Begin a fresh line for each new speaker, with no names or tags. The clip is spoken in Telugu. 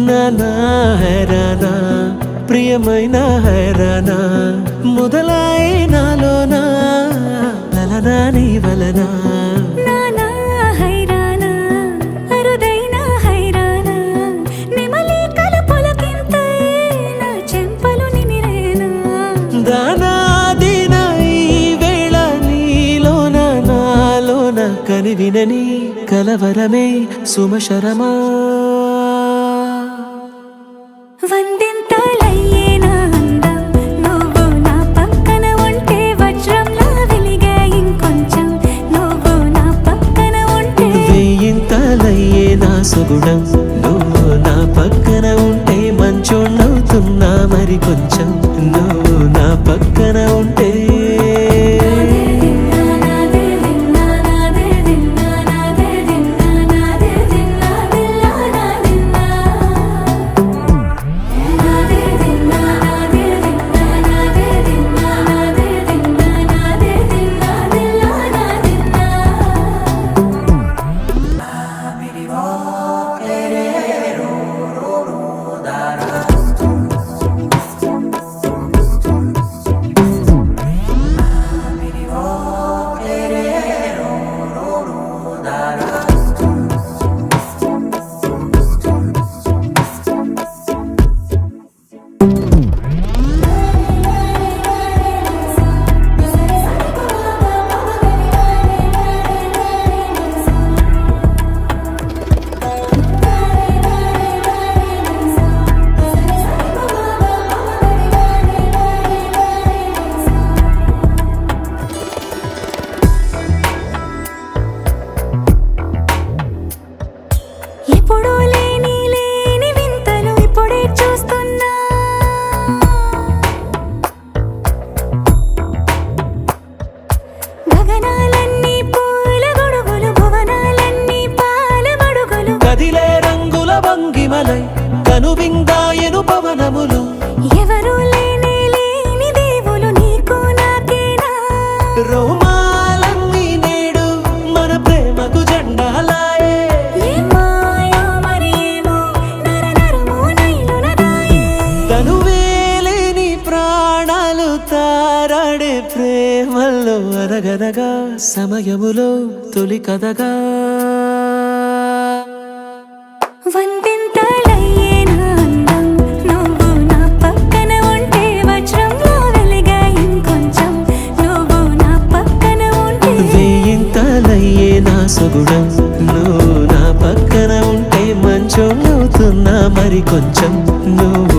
నానా హైరానా ప్రియమైన హైరానా మొదలాయి నాలోనా లలనా నీ వలనా
నానా హైరానా అరుదైన హైరానా నెమలి కలుపులకింతై నా చెంపలు నిమిరేనా
దానా దినా ఈ వేళ నీలోన నాలోన కనివినని కలవరమే సుమశరమా
వందింతలయ్యే నా అందం నువ్వు నా పక్కన ఉంటే వజ్రంలా వెలిగే ఇంకొంచెం నువ్వు నా పక్కన ఉంటే
వెయ్యింతలయ్యే నా సుగుణం నువ్వు నా పక్కన ఉంటే మంచోణ్ణవుతున్నా మరి కొంచెం నువ్వు నా పక్కన ఉంటే
ఎప్పుడూ లేని వింతలు ఇప్పుడే చూస్తున్నా గగనాలన్నీ పూల గొడుగులు భువనాలన్నీ పాల మడుగులు
కదిలే రంగుల భంగిమలై కనువిందాయను పవనములు
ఎవరూ లేని దేవులు నీకు నాకేనా
రోమాలన్నీ నేడు మన ప్రేమకు జెండాలాయే
మాయా మరేమో నరనరమో నైలునదాయే
తనువేలేని ప్రాణాలు తారాడే ప్రేమల్లో అనగనగా సమయములో తొలి కథగా
వందింతలయ్యే నా అందం నువ్వు నా పక్కన ఉంటే వజ్రంలా వెలిగే ఇంకొంచెం నువ్వు నా పక్కన ఉంటే
వెయ్యింతలయ్యే నా సుగుణం నువ్వు నా పక్కన ఉంటే మంచోణ్ణవుతున్నా మరి కొంచెం నువ్వు